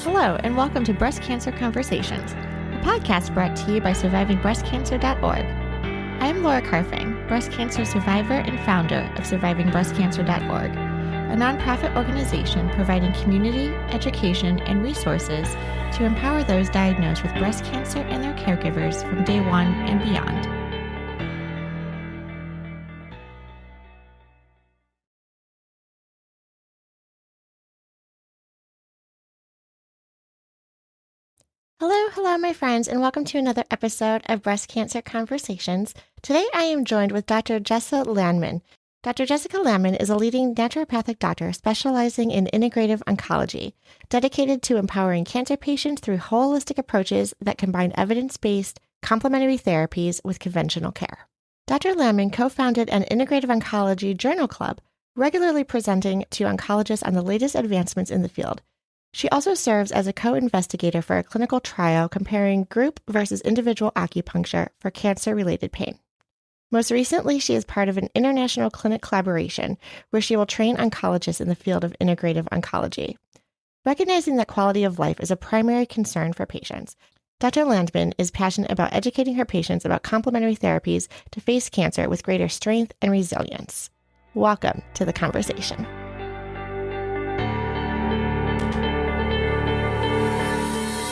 Hello, and welcome to Breast Cancer Conversations, a podcast brought to you by survivingbreastcancer.org. I am Laura Carfang, breast cancer survivor and founder of survivingbreastcancer.org, a nonprofit organization providing community, education, and resources to empower those diagnosed with breast cancer and their caregivers from day one and beyond. Hello, my friends, and welcome to another episode of Breast Cancer Conversations. Today, I am joined with Dr. Jessa Landmann. Dr. Jessica Landmann is a leading naturopathic doctor specializing in integrative oncology, dedicated to empowering cancer patients through holistic approaches that combine evidence-based, complementary therapies with conventional care. Dr. Landmann co-founded an integrative oncology journal club, regularly presenting to oncologists on the latest advancements in the field. She also serves as a co-investigator for a clinical trial comparing group versus individual acupuncture for cancer-related pain. Most recently, she is part of an international clinic collaboration where she will train oncologists in the field of integrative oncology. Recognizing that quality of life is a primary concern for patients, Dr. Landmann is passionate about educating her patients about complementary therapies to face cancer with greater strength and resilience. Welcome to the conversation.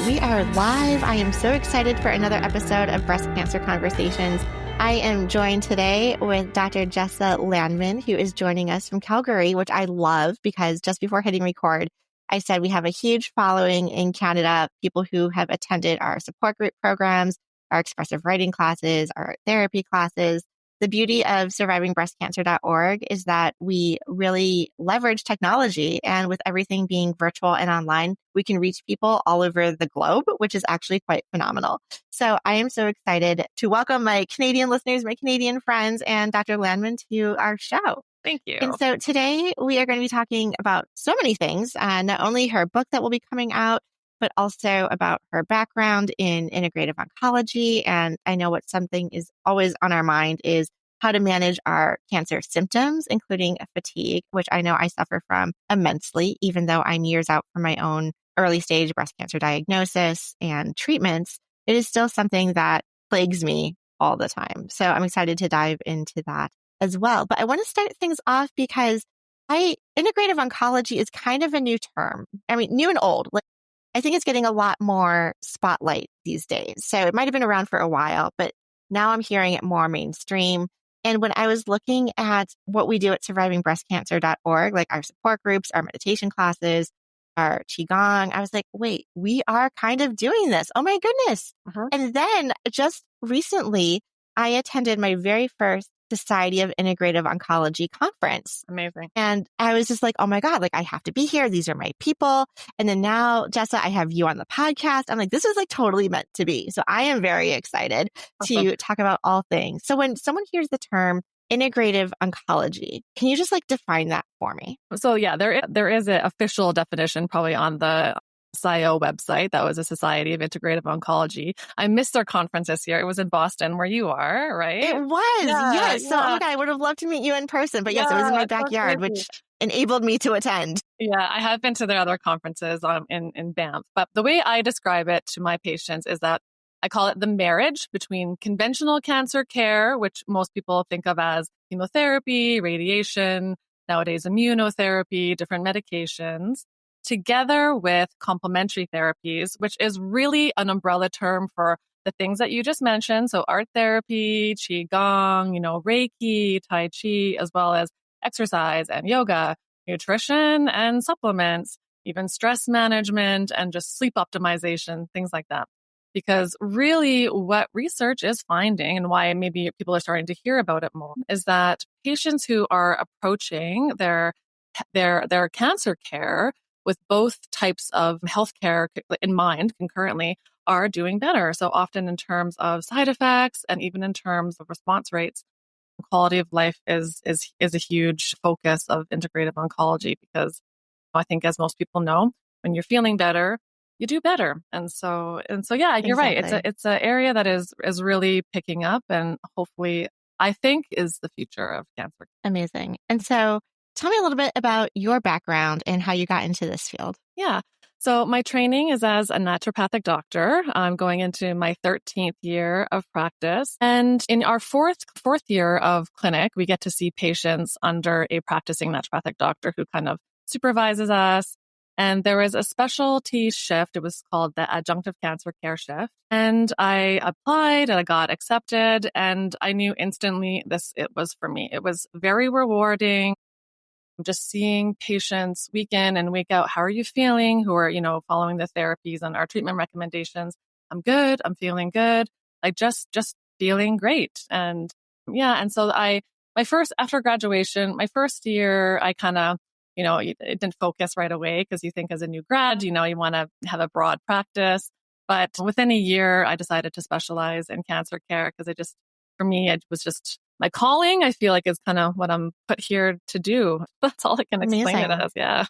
We are live. I am so excited for another episode of Breast Cancer Conversations. I am joined today with Dr. Jessa Landmann, who is joining us from Calgary, which I love because just before hitting record, I said we have a huge following in Canada, people who have attended our support group programs, our expressive writing classes, our therapy classes. The beauty of survivingbreastcancer.org is that we really leverage technology, and with everything being virtual and online, we can reach people all over the globe, which is actually quite phenomenal. So I am so excited to welcome my Canadian listeners, my Canadian friends, and Dr. Landmann to our show. Thank you. And so today we are going to be talking about so many things, not only her book that will be coming out, but also about her background in integrative oncology. And I know what something is always on our mind is how to manage our cancer symptoms, including fatigue, which I know I suffer from immensely, even though I'm years out from my own early stage breast cancer diagnosis and treatments. It is still something that plagues me all the time. So I'm excited to dive into that as well. But I want to start things off because integrative oncology is kind of a new term. I mean, new and old. I think it's getting a lot more spotlight these days. So it might have been around for a while, but now I'm hearing it more mainstream. And when I was looking at what we do at survivingbreastcancer.org, like our support groups, our meditation classes, our Qigong, I was like, wait, we are kind of doing this. Oh my goodness. And then just recently, I attended my very first Society of Integrative Oncology conference. Amazing. And I was just like, oh my God, like I have to be here. These are my people. And then now, Jessa, I have you on the podcast. I'm like, this is like totally meant to be. So I am very excited to talk about all things. So when someone hears the term integrative oncology, can you just like define that for me? So yeah, there is an official definition probably on the SIO website. That was a Society of Integrative Oncology. I missed our conference this year. It was in Boston where you are, right? It was, yes. So, oh my God, I would have loved to meet you in person. But yes, it was in my backyard, which enabled me to attend. Yeah, I have been to their other conferences in Banff. But the way I describe it to my patients is that I call it the marriage between conventional cancer care, which most people think of as chemotherapy, radiation, nowadays immunotherapy, different medications, together with complementary therapies, which is really an umbrella term for the things that you just mentioned. So art therapy, Qigong, Reiki, Tai Chi, as well as exercise and yoga, nutrition and supplements, even stress management and just sleep optimization, things like that. Because really what research is finding and why maybe people are starting to hear about it more is that patients who are approaching their cancer care with both types of healthcare in mind concurrently are doing better. So often in terms of side effects and even in terms of response rates, quality of life is a huge focus of integrative oncology because I think as most people know, when you're feeling better, you do better. And so yeah, you're right. It's an area that is really picking up and hopefully I think is the future of cancer. Amazing. And so tell me a little bit about your background and how you got into this field. Yeah. So my training is as a naturopathic doctor. I'm going into my 13th year of practice. And in our fourth year of clinic, we get to see patients under a practicing naturopathic doctor who kind of supervises us. And there was a specialty shift. It was called the adjunctive cancer care shift. And I applied and I got accepted. And I knew instantly it was for me. It was very rewarding. Just seeing patients week in and week out. How are you feeling? Who are, following the therapies and our treatment recommendations. I'm good. I'm feeling good. Like just feeling great. And yeah. And so after graduation, my first year, I kind of, it didn't focus right away because you think as a new grad, you want to have a broad practice. But within a year, I decided to specialize in cancer care because for me, it was just my calling. I feel like is kind of what I'm put here to do. That's all I can explain it as. Yeah.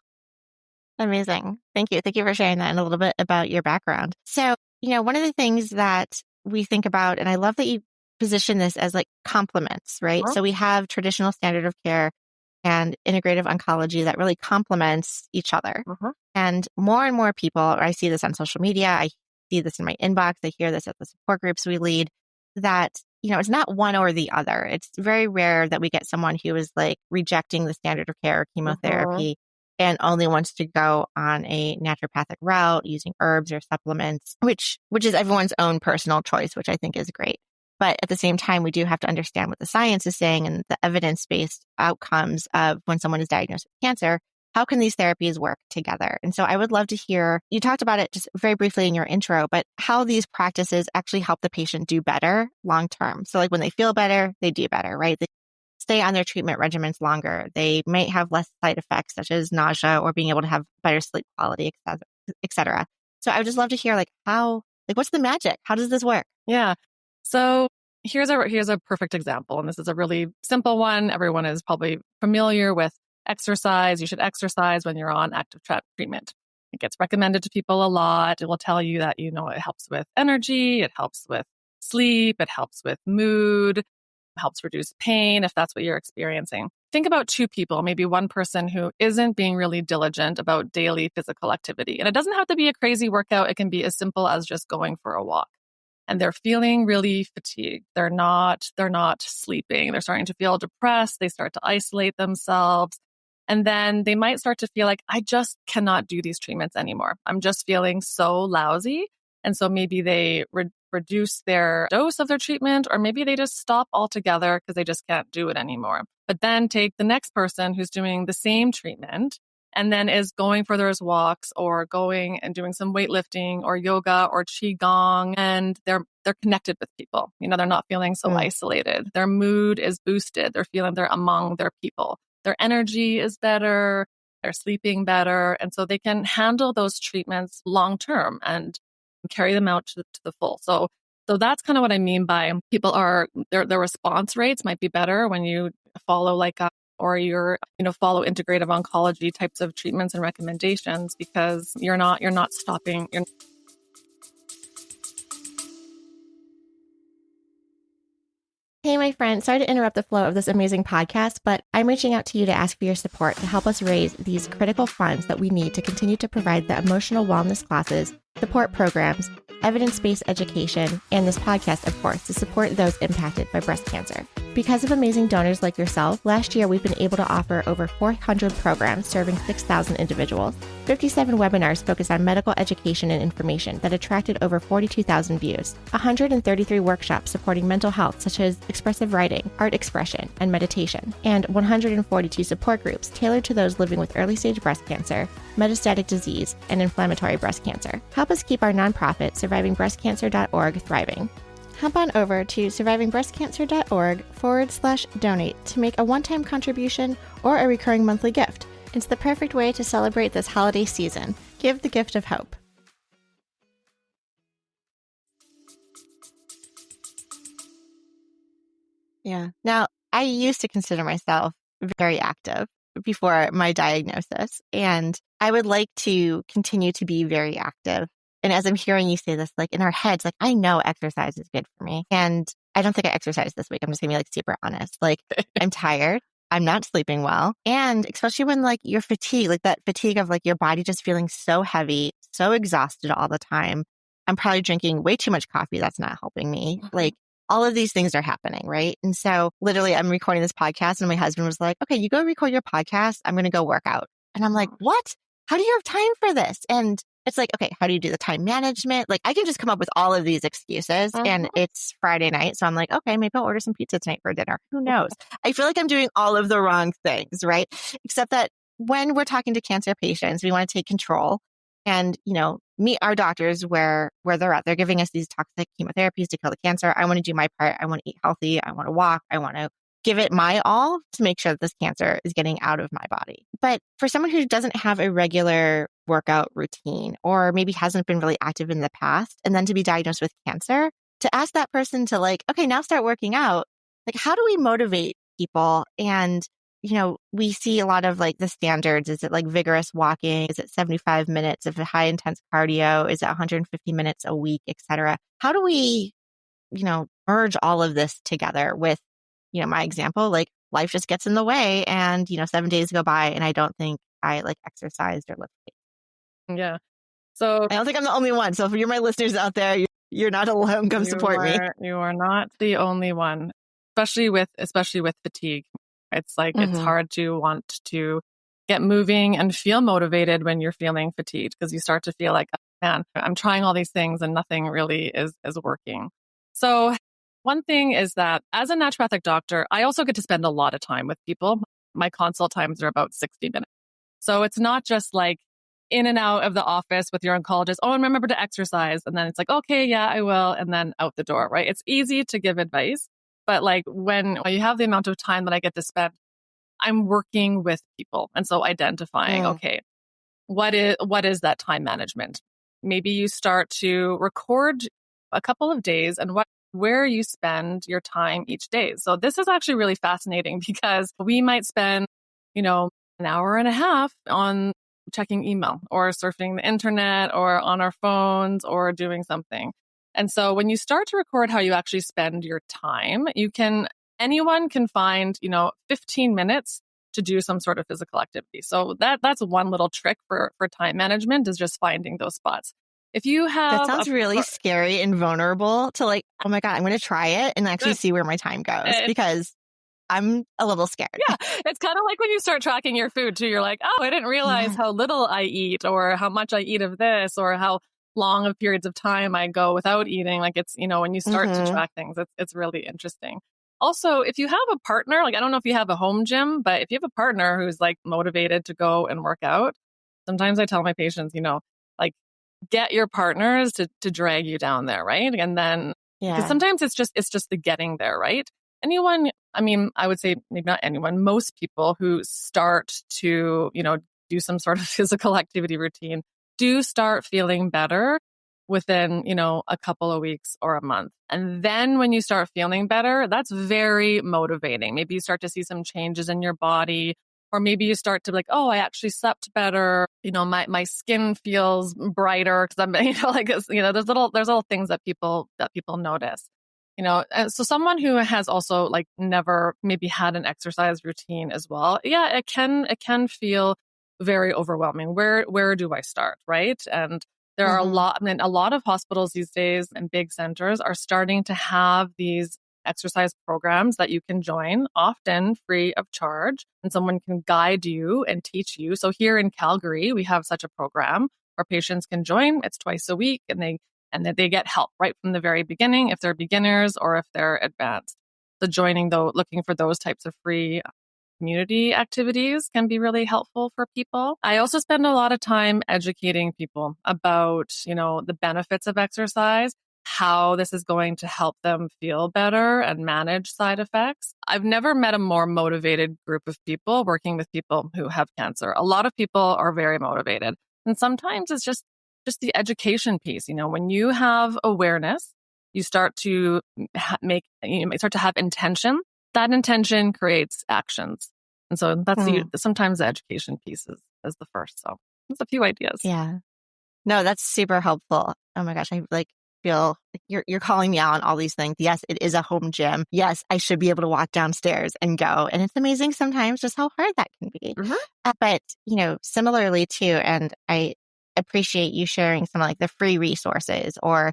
Amazing. Thank you. Thank you for sharing that and a little bit about your background. So, one of the things that we think about, and I love that you position this as like complements, right? Uh-huh. So we have traditional standard of care and integrative oncology that really complements each other. Uh-huh. And more people, I see this on social media, I see this in my inbox, I hear this at the support groups we lead, that, it's not one or the other. It's very rare that we get someone who is like rejecting the standard of care, chemotherapy, and only wants to go on a naturopathic route using herbs or supplements, which is everyone's own personal choice, which I think is great. But at the same time, we do have to understand what the science is saying and the evidence-based outcomes of when someone is diagnosed with cancer. How can these therapies work together? And so I would love to hear, you talked about it just very briefly in your intro, but how these practices actually help the patient do better long-term. So like when they feel better, they do better, right? They stay on their treatment regimens longer. They may have less side effects such as nausea or being able to have better sleep quality, et cetera. So I would just love to hear what's the magic? How does this work? Yeah. So here's a perfect example. And this is a really simple one. Everyone is probably familiar with exercise. You should exercise when you're on active treatment. It gets recommended to people a lot. It will tell you that, it helps with energy. It helps with sleep. It helps with mood. It helps reduce pain if that's what you're experiencing. Think about two people, maybe one person who isn't being really diligent about daily physical activity. And it doesn't have to be a crazy workout. It can be as simple as just going for a walk. And they're feeling really fatigued. They're not sleeping. They're starting to feel depressed. They start to isolate themselves. And then they might start to feel like, I just cannot do these treatments anymore. I'm just feeling so lousy. And so maybe they reduce their dose of their treatment, or maybe they just stop altogether because they just can't do it anymore. But then take the next person who's doing the same treatment and then is going for those walks or going and doing some weightlifting or yoga or qigong, and they're connected with people. They're not feeling so isolated. Their mood is boosted. They're among their people. Their energy is better. They're sleeping better. And so they can handle those treatments long term and carry them out to the full. So that's kind of what I mean by their response rates might be better when you follow follow integrative oncology types of treatments and recommendations, because you're not stopping. Hey, my friend, sorry to interrupt the flow of this amazing podcast, but I'm reaching out to you to ask for your support to help us raise these critical funds that we need to continue to provide the emotional wellness classes, support programs, evidence-based education, and this podcast, of course, to support those impacted by breast cancer. Because of amazing donors like yourself, last year we've been able to offer over 400 programs serving 6,000 individuals, 57 webinars focused on medical education and information that attracted over 42,000 views, 133 workshops supporting mental health such as expressive writing, art expression, and meditation, and 142 support groups tailored to those living with early-stage breast cancer, metastatic disease, and inflammatory breast cancer. Help us keep our nonprofit, survivingbreastcancer.org, thriving. Hop on over to survivingbreastcancer.org/donate to make a one-time contribution or a recurring monthly gift. It's the perfect way to celebrate this holiday season. Give the gift of hope. Yeah. Now, I used to consider myself very active before my diagnosis, and I would like to continue to be very active. And as I'm hearing you say this, like in our heads, like I know exercise is good for me. And I don't think I exercised this week. I'm just gonna be like super honest. Like I'm tired. I'm not sleeping well. And especially when like you're fatigued, like that fatigue of like your body just feeling so heavy, so exhausted all the time. I'm probably drinking way too much coffee. That's not helping me. Like all of these things are happening, right? And so literally I'm recording this podcast and my husband was like, okay, you go record your podcast. I'm going to go work out. And I'm like, what? How do you have time for this? And it's like, okay, how do you do the time management? Like I can just come up with all of these excuses and it's Friday night. So I'm like, okay, maybe I'll order some pizza tonight for dinner. Who knows? I feel like I'm doing all of the wrong things, right? Except that when we're talking to cancer patients, we want to take control and, meet our doctors where they're at. They're giving us these toxic chemotherapies to kill the cancer. I want to do my part. I want to eat healthy. I want to walk. I want to give it my all to make sure that this cancer is getting out of my body. But for someone who doesn't have a regular workout routine or maybe hasn't been really active in the past, and then to be diagnosed with cancer, to ask that person to like, okay, now start working out. Like, how do we motivate people? And, we see a lot of like the standards. Is it like vigorous walking? Is it 75 minutes of high intense cardio? Is it 150 minutes a week, et cetera? How do we, merge all of this together with, my example, like life just gets in the way and, 7 days go by and I don't think I like exercised or lifted. Yeah. So I don't think I'm the only one. So if you're my listeners out there, you're not alone. Come support me. You are not the only one, especially with fatigue. It's like, it's hard to want to get moving and feel motivated when you're feeling fatigued because you start to feel like, oh, man, I'm trying all these things and nothing really is working. So one thing is that as a naturopathic doctor, I also get to spend a lot of time with people. My consult times are about 60 minutes. So it's not just like in and out of the office with your oncologist. Oh, and remember to exercise. And then it's like, okay, yeah, I will. And then out the door, right? It's easy to give advice. But like when you have the amount of time that I get to spend, I'm working with people. And so identifying, okay, what is that time management? Maybe you start to record a couple of days and where you spend your time each day. So this is actually really fascinating because we might spend, an hour and a half on checking email or surfing the internet or on our phones or doing something. And so when you start to record how you actually spend your time, anyone can find, 15 minutes to do some sort of physical activity. So that's one little trick for time management is just finding those spots. If you have... That sounds really scary and vulnerable to like, oh my God, I'm going to try it and actually see where my time goes because I'm a little scared. Yeah. It's kind of like when you start tracking your food too. You're like, oh, I didn't realize how little I eat or how much I eat of this or how long of periods of time I go without eating. Like it's, when you start to track things, it's really interesting. Also, if you have a partner, like I don't know if you have a home gym, but if you have a partner who's like motivated to go and work out, sometimes I tell my patients, like get your partners to drag you down there, right? And then because sometimes it's just the getting there, right? I would say maybe not anyone, most people who start to, do some sort of physical activity routine do start feeling better within, a couple of weeks or a month. And then when you start feeling better, that's very motivating. Maybe you start to see some changes in your body, or maybe you start to be like, oh, I actually slept better. My skin feels brighter because I'm, there's little things that people notice. So someone who has also like never maybe had an exercise routine as well. Yeah, it can feel very overwhelming. Where do I start? Right. And there are a lot of hospitals these days and big centers are starting to have these exercise programs that you can join, often free of charge, and someone can guide you and teach you. So here in Calgary, we have such a program where patients can join. It's twice a week and they get help right from the very beginning if they're beginners or if they're advanced. So joining looking for those types of free community activities can be really helpful for people. I also spend a lot of time educating people about, the benefits of exercise, how this is going to help them feel better and manage side effects. I've never met a more motivated group of people working with people who have cancer. A lot of people are very motivated. And sometimes it's just the education piece. When you have awareness, you start to start to have intention. That intention creates actions. And so that's sometimes the education piece is the first. So there's a few ideas. Yeah. No, that's super helpful. Oh my gosh. I feel like you're calling me out on all these things. Yes, it is a home gym. Yes, I should be able to walk downstairs and go. And it's amazing sometimes just how hard that can be. But, similarly too, and I appreciate you sharing some like the free resources or,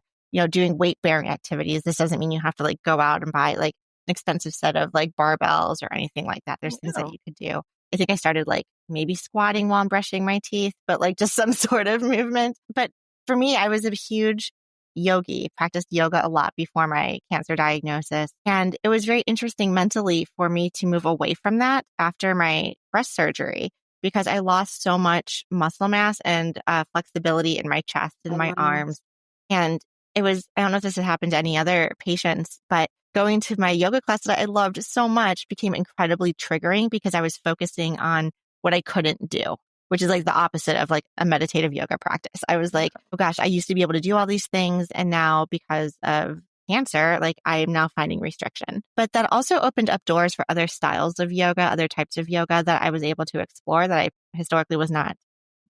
doing weight bearing activities. This doesn't mean you have to like go out and buy like an expensive set of like barbells or anything like that. There's things that you could do. I think I started like maybe squatting while I'm brushing my teeth, but like just some sort of movement. But for me, I was a huge yogi, practiced yoga a lot before my cancer diagnosis. And it was very interesting mentally for me to move away from that after my breast surgery because I lost so much muscle mass and flexibility in my chest and my arms. And I don't know if this has happened to any other patients, but going to my yoga class that I loved so much became incredibly triggering because I was focusing on what I couldn't do, which is like the opposite of like a meditative yoga practice. I was like, oh gosh, I used to be able to do all these things. And now because of cancer, like I am now finding restriction. But that also opened up doors for other styles of yoga, other types of yoga that I was able to explore that I historically was not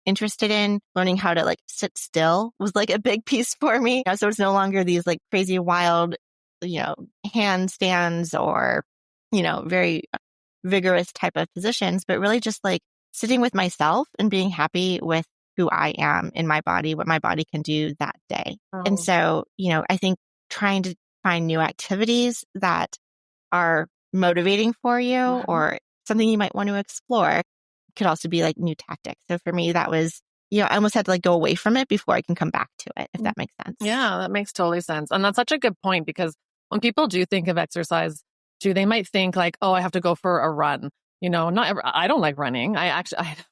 interested in. Learning how to like sit still was like a big piece for me. So it's no longer these like crazy wild, handstands or, very vigorous type of positions, but really just like sitting with myself and being happy with who I am in my body, what my body can do that day. And so, I think trying to find new activities that are motivating for you or something you might want to explore could also be like new tactics. So for me, that was, I almost had to like go away from it before I can come back to it, if that makes sense. Yeah, that makes totally sense. And that's such a good point because when people do think of exercise too, they might think like, oh, I have to go for a run. I don't like running. I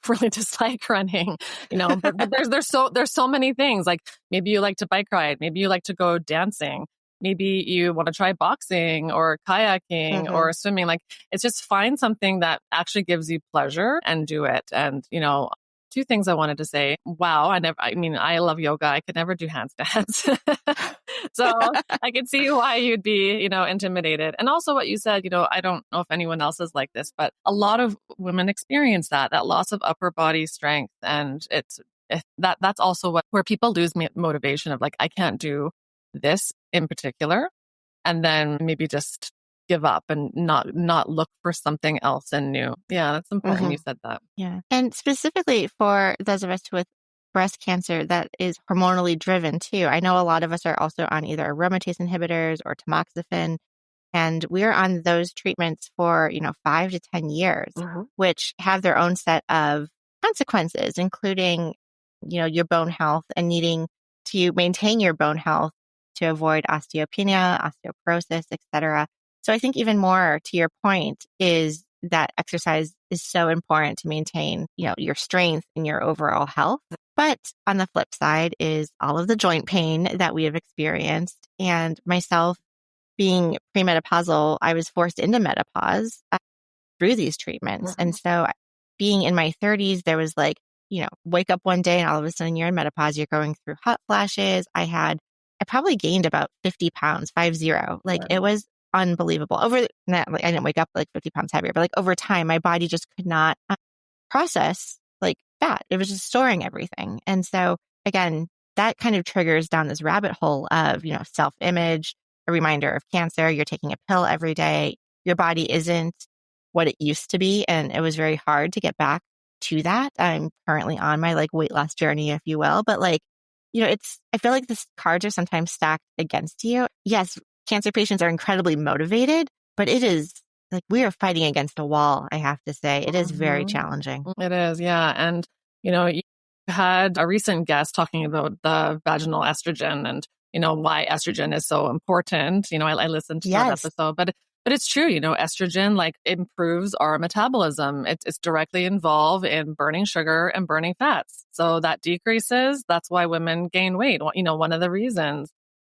really dislike running, but there's so many things. Like maybe you like to bike ride. Maybe you like to go dancing. Maybe you want to try boxing or kayaking or swimming. Like it's just find something that actually gives you pleasure and do it. And, two things I wanted to say. Wow. I love yoga. I could never do handstands. So I could see why you'd be, intimidated. And also what you said, I don't know if anyone else is like this, but a lot of women experience that loss of upper body strength. And that's also where people lose motivation of like, I can't do this in particular. And then maybe just give up and not look for something else and new. Yeah, that's important. You said that. Yeah. And specifically for those of us with breast cancer that is hormonally driven too. I know a lot of us are also on either aromatase inhibitors or tamoxifen, and we're on those treatments for, 5 to 10 years, which have their own set of consequences, including, your bone health and needing to maintain your bone health to avoid osteopenia, osteoporosis, etc. So I think even more to your point is that exercise is so important to maintain, your strength and your overall health. But on the flip side is all of the joint pain that we have experienced. And myself being premenopausal, I was forced into menopause through these treatments. And so being in my 30s, there was like, wake up one day and all of a sudden you're in menopause, you're going through hot flashes. I probably gained about 50 pounds, 50. Like it was unbelievable. I didn't wake up like 50 pounds heavier, but like over time, my body just could not process like fat. It was just storing everything. And so again, that kind of triggers down this rabbit hole of, self-image, a reminder of cancer. You're taking a pill every day. Your body isn't what it used to be. And it was very hard to get back to that. I'm currently on my like weight loss journey, if you will, but like, I feel like the cards are sometimes stacked against you. Yes, cancer patients are incredibly motivated, but it is like we are fighting against a wall, I have to say. It is very challenging. It is, yeah. And, you had a recent guest talking about the vaginal estrogen and, why estrogen is so important. I listened to that episode, but it's true, estrogen like improves our metabolism. It's directly involved in burning sugar and burning fats. So that decreases. That's why women gain weight. One of the reasons.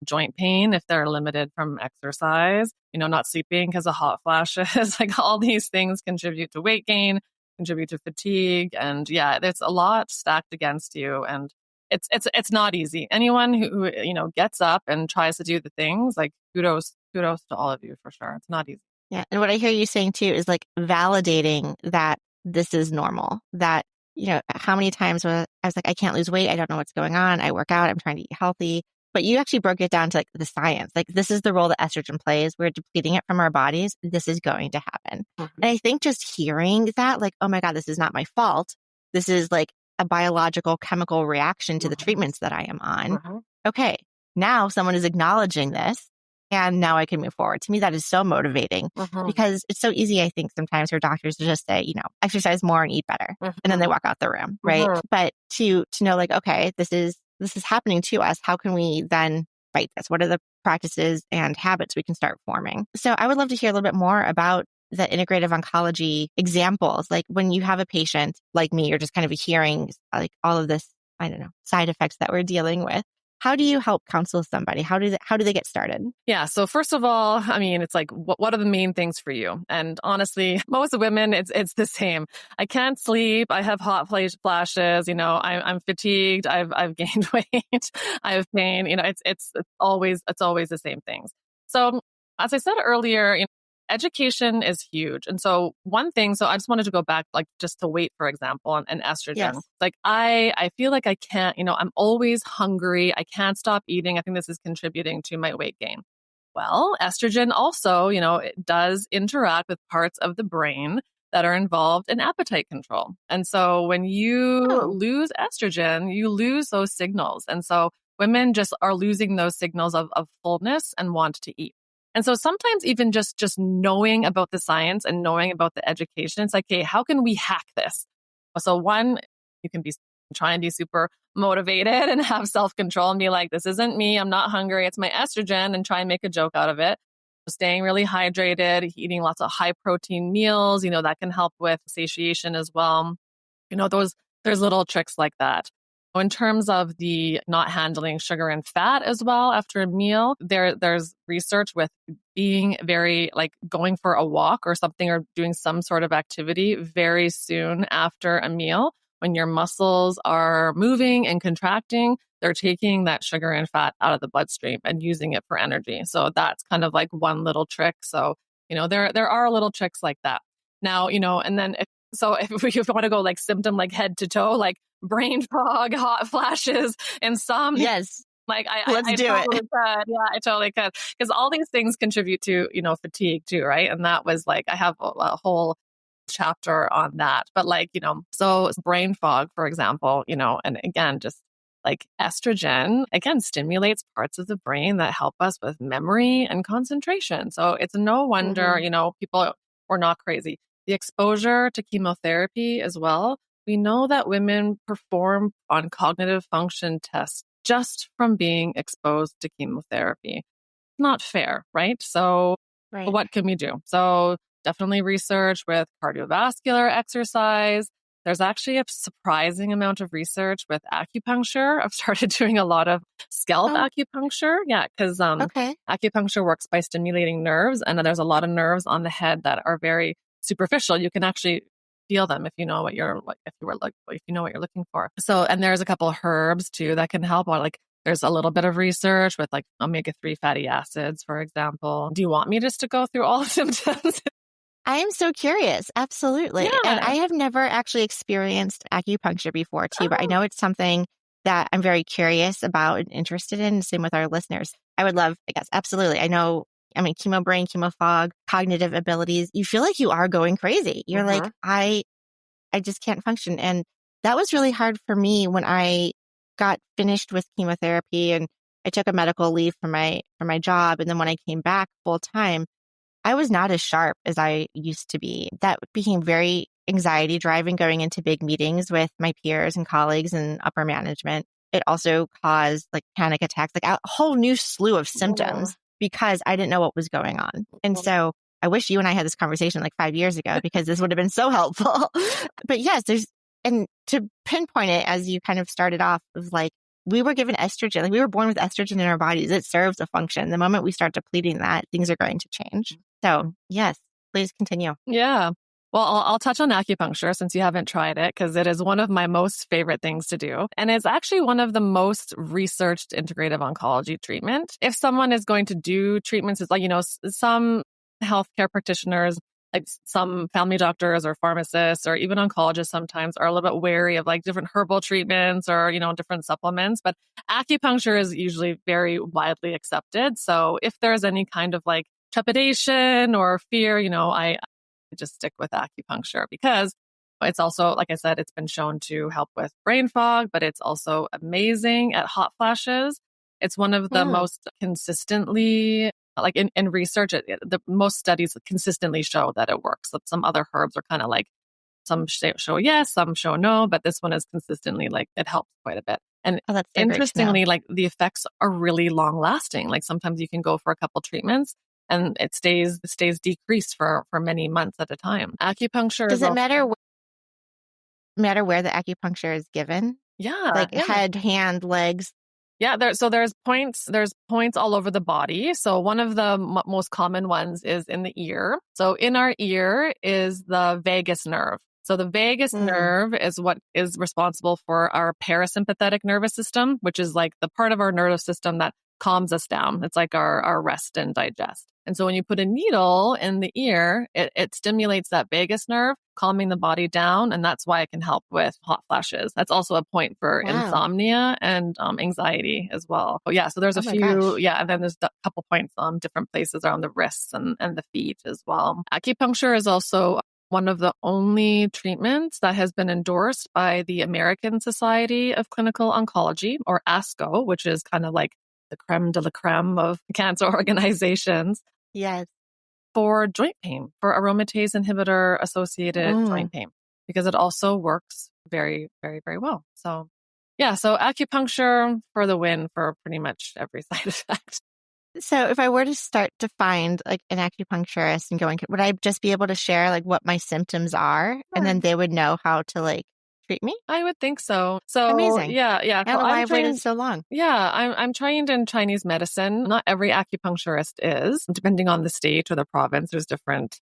Joint pain if they're limited from exercise, not sleeping because of hot flashes, like all these things contribute to weight gain, contribute to fatigue. And yeah, there's a lot stacked against you. And it's not easy. Anyone who gets up and tries to do the things, like kudos to all of you for sure. It's not easy. Yeah. And what I hear you saying too is like validating that this is normal, that, how many times I was like, I can't lose weight. I don't know what's going on. I work out. I'm trying to eat healthy. But you actually broke it down to like the science. Like this is the role that estrogen plays. We're depleting it from our bodies. This is going to happen. And I think just hearing that, like, oh my God, this is not my fault. This is like a biological chemical reaction to the treatments that I am on. Okay, now someone is acknowledging this and now I can move forward. To me, that is so motivating because it's so easy, I think, sometimes for doctors to just say, exercise more and eat better. And then they walk out the room, right? But to know like, okay, this is happening to us. How can we then fight this? What are the practices and habits we can start forming? So I would love to hear a little bit more about the integrative oncology examples. Like when you have a patient like me, you're just kind of hearing like all of this, I don't know, side effects that we're dealing with. How do you help counsel somebody? How do they get started? Yeah. So first of all, I mean, it's like, what are the main things for you? And honestly, most women, it's the same. I can't sleep. I have hot flashes. I'm fatigued. I've gained weight. I have pain. It's always the same things. So as I said earlier, education is huge. And so I just wanted to go back, like just to weight, for example, and estrogen. Yes. Like I feel like I can't, I'm always hungry. I can't stop eating. I think this is contributing to my weight gain. Well, estrogen also, it does interact with parts of the brain that are involved in appetite control. And so when you lose estrogen, you lose those signals. And so women just are losing those signals of fullness and want to eat. And so sometimes even just knowing about the science and knowing about the education, it's like, okay, how can we hack this? So one, you can try and be super motivated and have self-control and be like, this isn't me. I'm not hungry. It's my estrogen, and try and make a joke out of it. Staying really hydrated, eating lots of high protein meals, that can help with satiation as well. There's little tricks like that. In terms of the not handling sugar and fat as well after a meal, there's research with being very like going for a walk or something or doing some sort of activity very soon after a meal. When your muscles are moving and contracting, they're taking that sugar and fat out of the bloodstream and using it for energy. So that's kind of like one little trick. So, there are little tricks like that. Now, and then if we want to go like symptom, like head to toe, like brain fog, hot flashes, insomnia. Yes. Like Let's do totally it. could. Yeah, I totally could. Because all these things contribute to, fatigue too, right? And that was like, I have a whole chapter on that. But like, so brain fog, for example, and again, just like estrogen, again, stimulates parts of the brain that help us with memory and concentration. So it's no wonder, people were not crazy. The exposure to chemotherapy as well. We know that women perform on cognitive function tests just from being exposed to chemotherapy. Not fair, right? So what can we do? So definitely research with cardiovascular exercise. There's actually a surprising amount of research with acupuncture. I've started doing a lot of scalp acupuncture. Yeah, because acupuncture works by stimulating nerves, and there's a lot of nerves on the head that are very superficial. You can actually feel them if you know what you're looking for. So, and there's a couple of herbs too that can help. Like there's a little bit of research with like omega-3 fatty acids, for example. Do you want me just to go through all of symptoms? I am so curious. Absolutely. Yeah. And I have never actually experienced acupuncture before too, but I know it's something that I'm very curious about and interested in. Same with our listeners. I would love, I guess, absolutely. Chemo brain, chemo fog, cognitive abilities. You feel like you are going crazy. You're like, I just can't function. And that was really hard for me when I got finished with chemotherapy and I took a medical leave from my job. And then when I came back full time, I was not as sharp as I used to be. That became very anxiety driving going into big meetings with my peers and colleagues and upper management. It also caused like panic attacks, like a whole new slew of symptoms because I didn't know what was going on. And so I wish you and I had this conversation like 5 years ago because this would have been so helpful. But yes, and to pinpoint it as you kind of started off, it was like, we were given estrogen, like we were born with estrogen in our bodies. It serves a function. The moment we start depleting that, things are going to change. So yes, please continue. Yeah. Well, I'll touch on acupuncture since you haven't tried it, because it is one of my most favorite things to do. And it's actually one of the most researched integrative oncology treatment. If someone is going to do treatments, it's like, some healthcare practitioners, like some family doctors or pharmacists or even oncologists sometimes are a little bit wary of like different herbal treatments or, different supplements. But acupuncture is usually very widely accepted. So if there's any kind of like trepidation or fear, I just stick with acupuncture because It's also, like I said, it's been shown to help with brain fog, but it's also amazing at hot flashes. It's one of the Mm. most consistently, like in research, the most studies consistently show that it works. Some other herbs are kind of like, some show yes, some show no, but this one is consistently like, it helps quite a bit. And Oh, that's so great to know. interestingly, like the effects are really long lasting. Like sometimes you can go for a couple treatments and it stays decreased for many months at a time. Acupuncture is Does it also, matter where the acupuncture is given? yeah, Like yeah. head, hand, legs? Yeah, there's points all over the body. So one of the most common ones is in the ear. So in our ear is the vagus nerve. So the vagus Mm. nerve is what is responsible for our parasympathetic nervous system, which is like the part of our nervous system that calms us down. It's like our rest and digest. And so when you put a needle in the ear, it stimulates that vagus nerve, calming the body down. And that's why it can help with hot flashes. That's also a point for Wow. insomnia and anxiety as well. But yeah, so there's Oh a my few, gosh. yeah, and then there's a couple points on different places around the wrists and the feet as well. Acupuncture is also one of the only treatments that has been endorsed by the American Society of Clinical Oncology, or ASCO, which is kind of like the creme de la creme of cancer organizations, Yes. for joint pain, for aromatase inhibitor associated Mm. joint pain, because it also works very, very, very well. So, yeah, so acupuncture for the win for pretty much every side effect. So if I were to start to find like an acupuncturist and going, would I just be able to share like what my symptoms are and then they would know how to like treat me? I would think so. So, Amazing. yeah, yeah. I So don't know why I'm I've waited trained. so long. Yeah, I'm trained in Chinese medicine. Not every acupuncturist is, depending on the state or the province. There's different,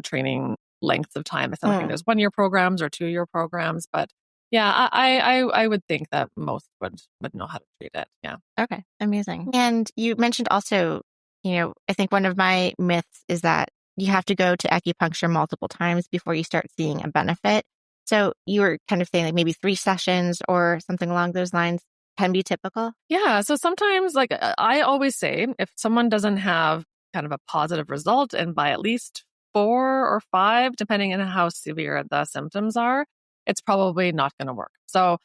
training lengths of time. I think Mm. there's 1 year programs or 2 year programs, but yeah, I would think that most would know how to treat it. Yeah. Okay. Amazing. And you mentioned also, I think one of my myths is that you have to go to acupuncture multiple times before you start seeing a benefit. So you were kind of saying like maybe 3 sessions or something along those lines can be typical. Yeah. So sometimes, like I always say, if someone doesn't have kind of a positive result, and by at least 4 or 5, depending on how severe the symptoms are, it's probably not going to work. So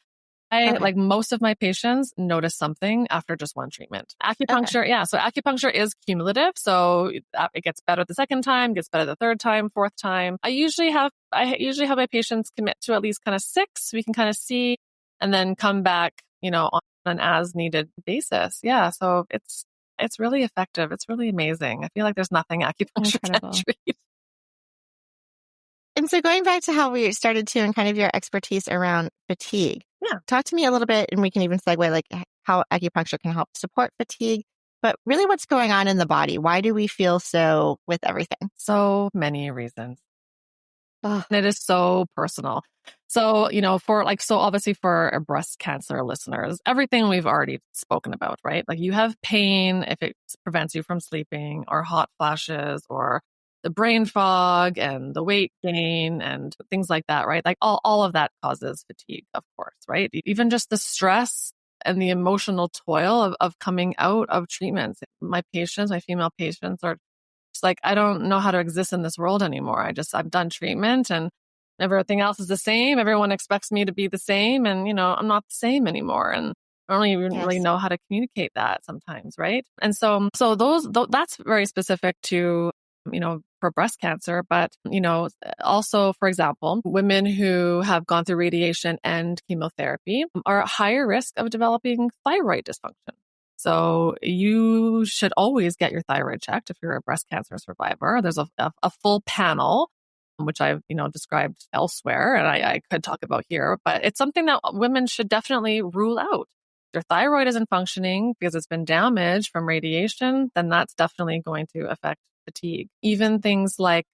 Okay. like most of my patients notice something after just 1 treatment. Okay. Acupuncture, yeah. So acupuncture is cumulative. So it gets better the second time, gets better the third time, fourth time. I usually have my patients commit to at least kind of 6. We can kind of see, and then come back, on an as needed basis. Yeah. So it's really effective. It's really amazing. I feel like there's nothing acupuncture can't Incredible. treat. And so going back to how we started to and kind of your expertise around fatigue, Yeah. talk to me a little bit and we can even segue like how acupuncture can help support fatigue, but really what's going on in the body? Why do we feel so with everything? So many reasons. Ugh. And it is so personal. So, so obviously for our breast cancer listeners, everything we've already spoken about, right? Like you have pain if it prevents you from sleeping, or hot flashes, or the brain fog and the weight gain and things like that, right? Like all of that causes fatigue, of course, right? Even just the stress and the emotional toil of coming out of treatments. My female patients are, it's like, I don't know how to exist in this world anymore. I've done treatment and everything else is the same. Everyone expects me to be the same. And, I'm not the same anymore. And I don't even really Yes. know how to communicate that sometimes. Right. And so that's very specific to, for breast cancer. But, also, for example, women who have gone through radiation and chemotherapy are at higher risk of developing thyroid dysfunction. So you should always get your thyroid checked if you're a breast cancer survivor. There's a full panel, which I've, described elsewhere and I could talk about here, but it's something that women should definitely rule out. If your thyroid isn't functioning because it's been damaged from radiation, then that's definitely going to affect fatigue. Even things like,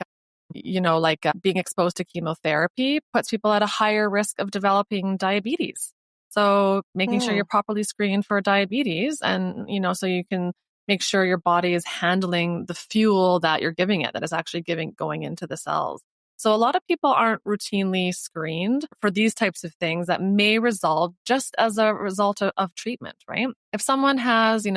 being exposed to chemotherapy puts people at a higher risk of developing diabetes. So making sure you're Mm. properly screened for diabetes, and, so you can make sure your body is handling the fuel that you're giving it, that is actually going into the cells. So a lot of people aren't routinely screened for these types of things that may resolve just as a result of treatment, right? If someone has,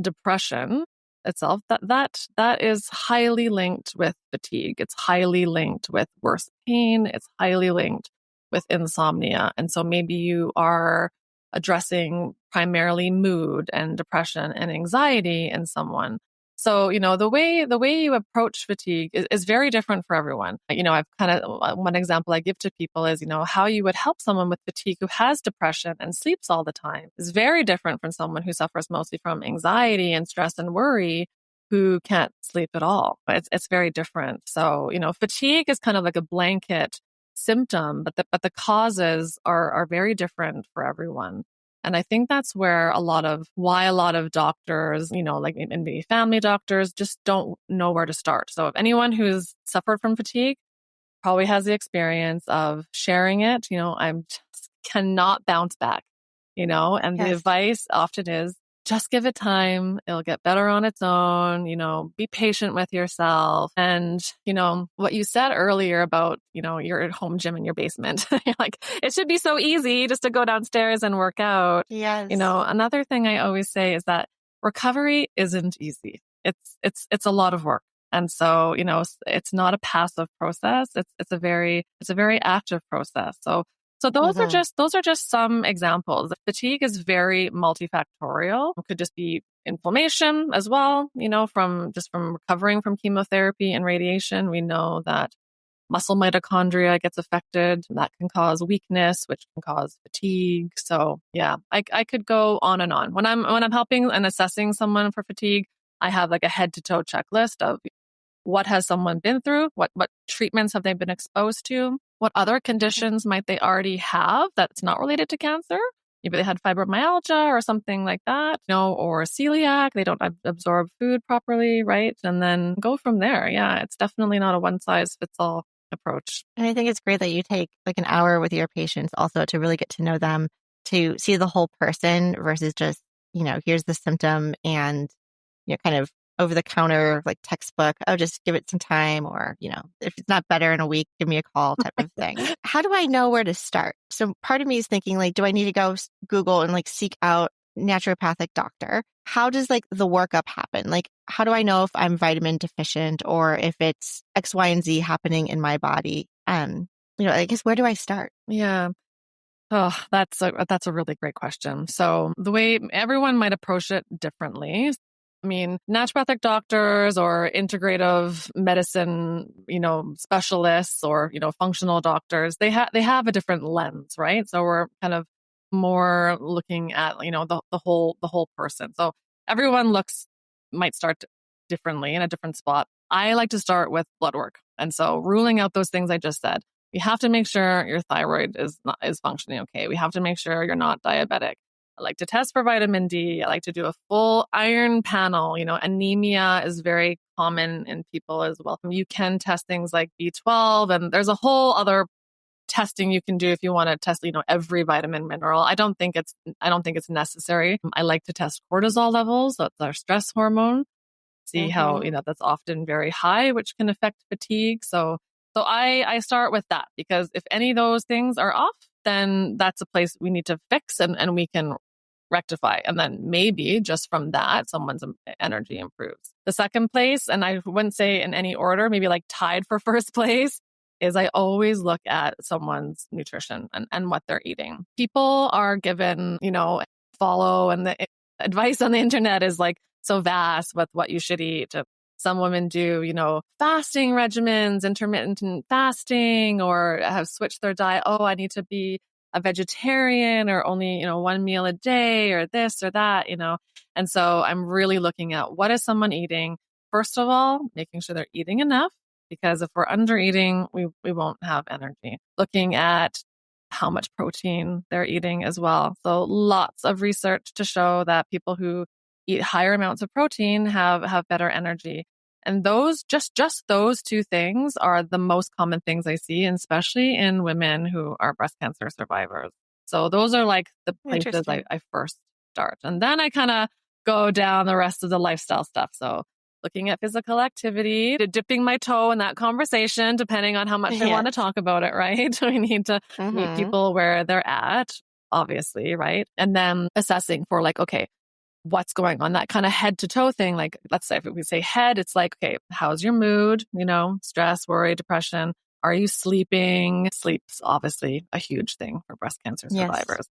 depression, itself, that is highly linked with fatigue. It's highly linked with worse pain. It's highly linked with insomnia. And so maybe you are addressing primarily mood and depression and anxiety in someone. So, the way you approach fatigue is very different for everyone. I've one example I give to people is, how you would help someone with fatigue who has depression and sleeps all the time is very different from someone who suffers mostly from anxiety and stress and worry who can't sleep at all. It's very different. So, fatigue is kind of like a blanket symptom, but the causes are very different for everyone. And I think that's where a lot of doctors, like maybe family doctors, just don't know where to start. So if anyone who's suffered from fatigue probably has the experience of sharing it, I just cannot bounce back, and the Yes. advice often is just give it time. It'll get better on its own, be patient with yourself. And, what you said earlier about, your at home gym in your basement, you're like, it should be so easy just to go downstairs and work out. Yes. Another thing I always say is that recovery isn't easy. It's a lot of work. And so, it's not a passive process. It's a very active process. So those are just some examples. Fatigue is very multifactorial. It could just be inflammation as well, from recovering from chemotherapy and radiation. We know that muscle mitochondria gets affected. That can cause weakness, which can cause fatigue. So yeah, I could go on and on. When I'm helping and assessing someone for fatigue, I have like a head to toe checklist of what has someone been through? What treatments have they been exposed to? What other conditions might they already have that's not related to cancer? Maybe they had fibromyalgia or something like that, or celiac. They don't absorb food properly, right? And then go from there. Yeah, it's definitely not a one size fits all approach. And I think it's great that you take like an hour with your patients also to really get to know them, to see the whole person versus just, here's the symptom and, kind of over the counter, like textbook, oh, just give it some time, or, if it's not better in a week, give me a call type of thing. How do I know where to start? So part of me is thinking like, do I need to go Google and like seek out naturopathic doctor? How does like the workup happen? Like, how do I know if I'm vitamin deficient or if it's X, Y, and Z happening in my body? I guess where do I start? Yeah. Oh, that's a really great question. So the way everyone might approach it differently. I mean, naturopathic doctors or integrative medicine, specialists or, functional doctors, they have a different lens, right? So we're kind of more looking at, the whole person. So everyone might start differently in a different spot. I like to start with blood work. And so ruling out those things I just said. We have to make sure your thyroid is functioning okay. We have to make sure you're not diabetic. I like to test for vitamin D. I like to do a full iron panel. Anemia is very common in people as well. You can test things like B12, and there's a whole other testing you can do if you want to test, every vitamin mineral. I don't think it's necessary. I like to test cortisol levels. That's our stress hormone. See how, that's often very high, which can affect fatigue. So I start with that, because if any of those things are off, then that's a place we need to fix and we can rectify. And then maybe just from that, someone's energy improves. The second place, and I wouldn't say in any order, maybe like tied for first place, is I always look at someone's nutrition and what they're eating. People are given, follow, and the advice on the internet is like so vast with what you should eat. Some women do, fasting regimens, intermittent fasting, or have switched their diet. Oh, I need to be a vegetarian, or only, one meal a day, or this or that, And so I'm really looking at what is someone eating. First of all, making sure they're eating enough, because if we're under eating, we won't have energy. Looking at how much protein they're eating as well. So lots of research to show that people who eat higher amounts of protein have better energy. And those, just those two things are the most common things I see, and especially in women who are breast cancer survivors. So those are like the places I first start. And then I kind of go down the rest of the lifestyle stuff. So looking at physical activity, dipping my toe in that conversation, depending on how much I want to talk about it, right? We need to meet people where they're at, obviously, right? And then assessing for like, okay, what's going on, that kind of head to toe thing. Like, let's say if we say head, it's like, okay, how's your mood? Stress, worry, depression. Are you sleeping? Sleep's obviously a huge thing for breast cancer Yes. survivors.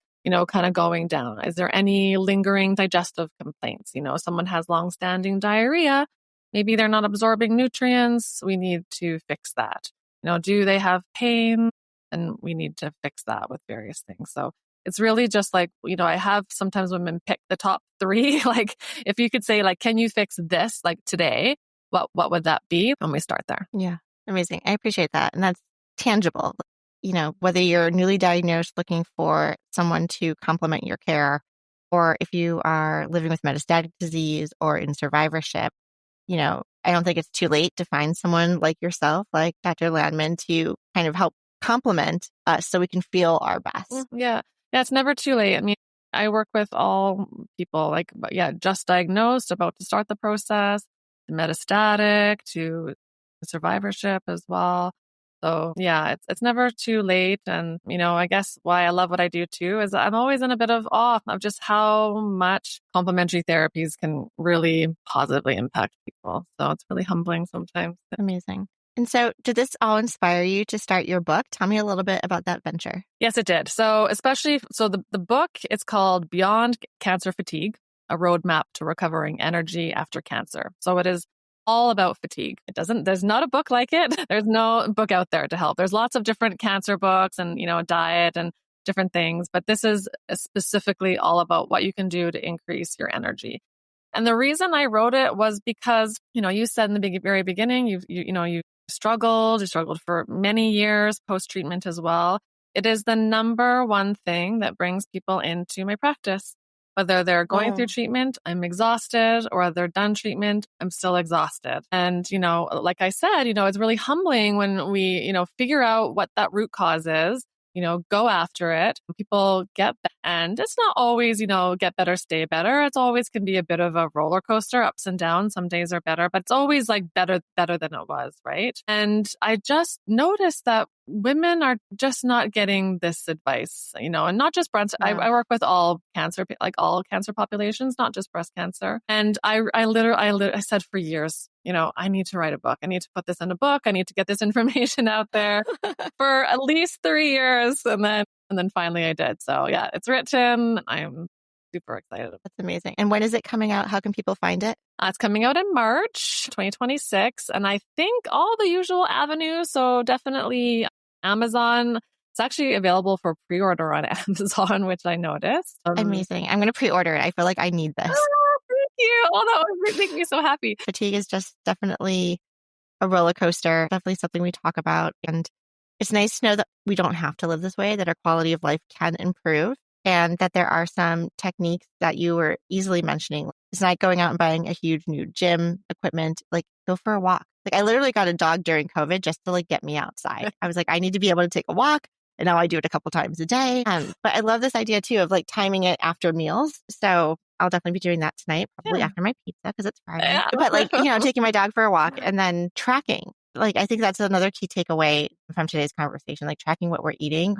Kind of going down. Is there any lingering digestive complaints? Someone has long-standing diarrhea. Maybe they're not absorbing nutrients. We need to fix that. Do they have pain? And we need to fix that with various things. So it's really just like, I have sometimes women pick the top 3. Like, if you could say, like, can you fix this, like, today? What would that be? And we start there. Yeah. Amazing. I appreciate that. And that's tangible. Whether you're newly diagnosed looking for someone to complement your care, or if you are living with metastatic disease or in survivorship, I don't think it's too late to find someone like yourself, like Dr. Landmann, to kind of help complement us so we can feel our best. Yeah. Yeah, it's never too late. I mean, I work with all people, like, just diagnosed, about to start the process, to metastatic, to survivorship as well. So yeah, it's never too late. And, I guess why I love what I do too is I'm always in a bit of awe of just how much complementary therapies can really positively impact people. So it's really humbling sometimes. Amazing. And so did this all inspire you to start your book? Tell me a little bit about that venture. Yes, it did. So the book, it's called Beyond Cancer Fatigue, a roadmap to recovering energy after cancer. So it is all about fatigue. There's not a book like it. There's no book out there to help. There's lots of different cancer books and, diet and different things, but this is specifically all about what you can do to increase your energy. And the reason I wrote it was because, you said in the very beginning, you struggled for many years post-treatment as well. It is the number one thing that brings people into my practice. Whether they're going through treatment, I'm exhausted, or they're done treatment, I'm still exhausted. And, like I said, it's really humbling when we, figure out what that root cause is, go after it. People get better. And it's not always, get better, stay better. It's always can be a bit of a roller coaster, ups and downs. Some days are better, but it's always like better than it was, right? And I just noticed that women are just not getting this advice, and not just breast. Yeah. I work with all cancer, like all cancer populations, not just breast cancer. And I said for years, I need to write a book. I need to put this in a book. I need to get this information out there for at least 3 years. And then finally I did. So yeah, it's written. I'm super excited. That's amazing. And when is it coming out? How can people find it? It's coming out in March 2026. And I think all the usual avenues. So definitely Amazon. It's actually available for pre-order on Amazon, which I noticed. Amazing. I'm going to pre-order it. I feel like I need this. Oh, thank you. Oh, that would make me so happy. Fatigue is just definitely a roller coaster, definitely something we talk about. And it's nice to know that we don't have to live this way, that our quality of life can improve, and that there are some techniques that you were easily mentioning. It's not going out and buying a huge new gym equipment, like go for a walk. Like I literally got a dog during COVID just to like get me outside. I was like, I need to be able to take a walk. And now I do it a couple times a day. But I love this idea too of like timing it after meals. So I'll definitely be doing that tonight, probably after my pizza because it's Friday. Yeah. But like, taking my dog for a walk and then tracking. Like, I think that's another key takeaway from today's conversation, like tracking what we're eating.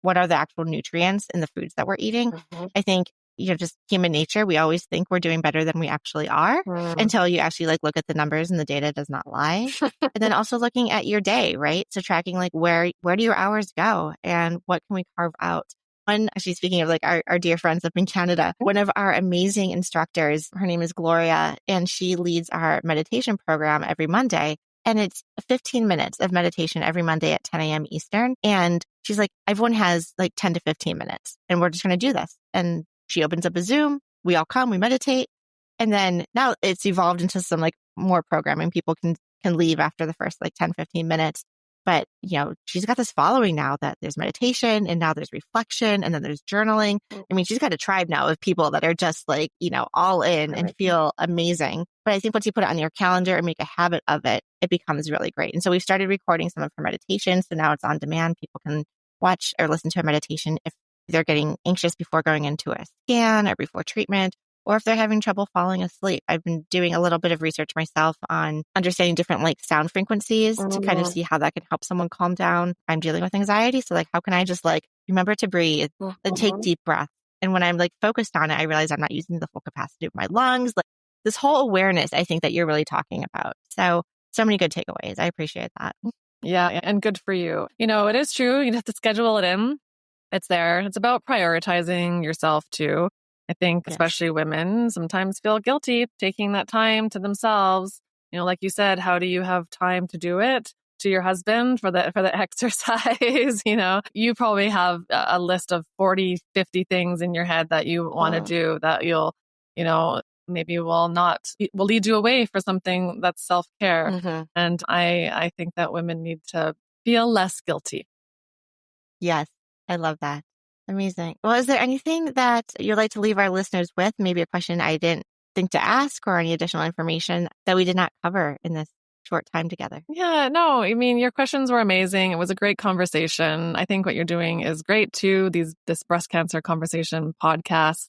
What are the actual nutrients in the foods that we're eating? Mm-hmm. I think, just human nature, we always think we're doing better than we actually are until you actually like look at the numbers and the data does not lie. And then also looking at your day, right? So tracking like where do your hours go and what can we carve out? Actually speaking of like our dear friends up in Canada, one of our amazing instructors, her name is Gloria, and she leads our meditation program every Monday. And it's 15 minutes of meditation every Monday at 10 a.m. Eastern. And she's like, everyone has like 10 to 15 minutes and we're just going to do this. And she opens up a Zoom. We all come, we meditate. And then now it's evolved into some like more programming. People can leave after the first like 10, 15 minutes. But, she's got this following now that there's meditation and now there's reflection and then there's journaling. I mean, she's got a tribe now of people that are just like, all in and feel amazing. But I think once you put it on your calendar and make a habit of it, it becomes really great. And so we've started recording some of her meditations. So now it's on demand. People can watch or listen to a meditation if they're getting anxious before going into a scan or before treatment, or if they're having trouble falling asleep. I've been doing a little bit of research myself on understanding different like sound frequencies to kind of see how that can help someone calm down. I'm dealing with anxiety. So like, how can I just like remember to breathe and take deep breaths And when I'm like focused on it, I realize I'm not using the full capacity of my lungs. Like this whole awareness, I think that you're really talking about. So many good takeaways. I appreciate that. Yeah. And good for you. It is true. You have to schedule it in. It's there. It's about prioritizing yourself too. I think especially women sometimes feel guilty taking that time to themselves. Like you said, how do you have time to do it? To your husband for the exercise? You probably have a list of 40, 50 things in your head that you want to do that you'll, maybe will lead you away for something that's self-care. Mm-hmm. And I think that women need to feel less guilty. Yes, I love that. Amazing. Well, is there anything that you'd like to leave our listeners with? Maybe a question I didn't think to ask or any additional information that we did not cover in this short time together? Yeah, no, I mean, your questions were amazing. It was a great conversation. I think what you're doing is great too. This breast cancer conversation podcast,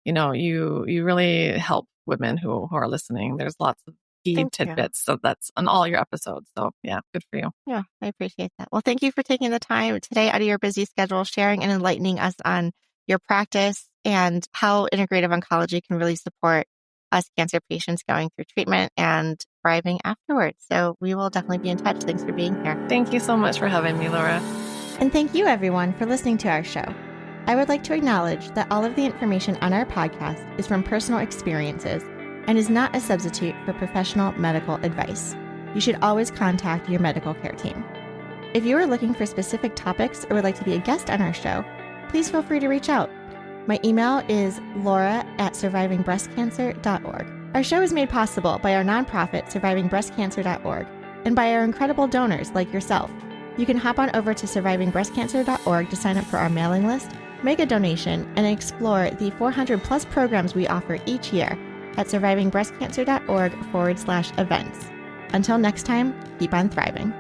you really help women who are listening. There's lots of key tidbits. So that's on all your episodes. So yeah, good for you. Yeah, I appreciate that. Well, thank you for taking the time today out of your busy schedule, sharing and enlightening us on your practice and how integrative oncology can really support us cancer patients going through treatment and thriving afterwards. So we will definitely be in touch. Thanks for being here. Thank you so much for having me, Laura. And thank you, everyone, for listening to our show. I would like to acknowledge that all of the information on our podcast is from personal experiences and is not a substitute for professional medical advice. You should always contact your medical care team. If you are looking for specific topics or would like to be a guest on our show, please feel free to reach out. My email is laura@survivingbreastcancer.org. Our show is made possible by our nonprofit, survivingbreastcancer.org, and by our incredible donors like yourself. You can hop on over to survivingbreastcancer.org to sign up for our mailing list, make a donation, and explore the 400 plus programs we offer each year at survivingbreastcancer.org/events. Until next time, keep on thriving.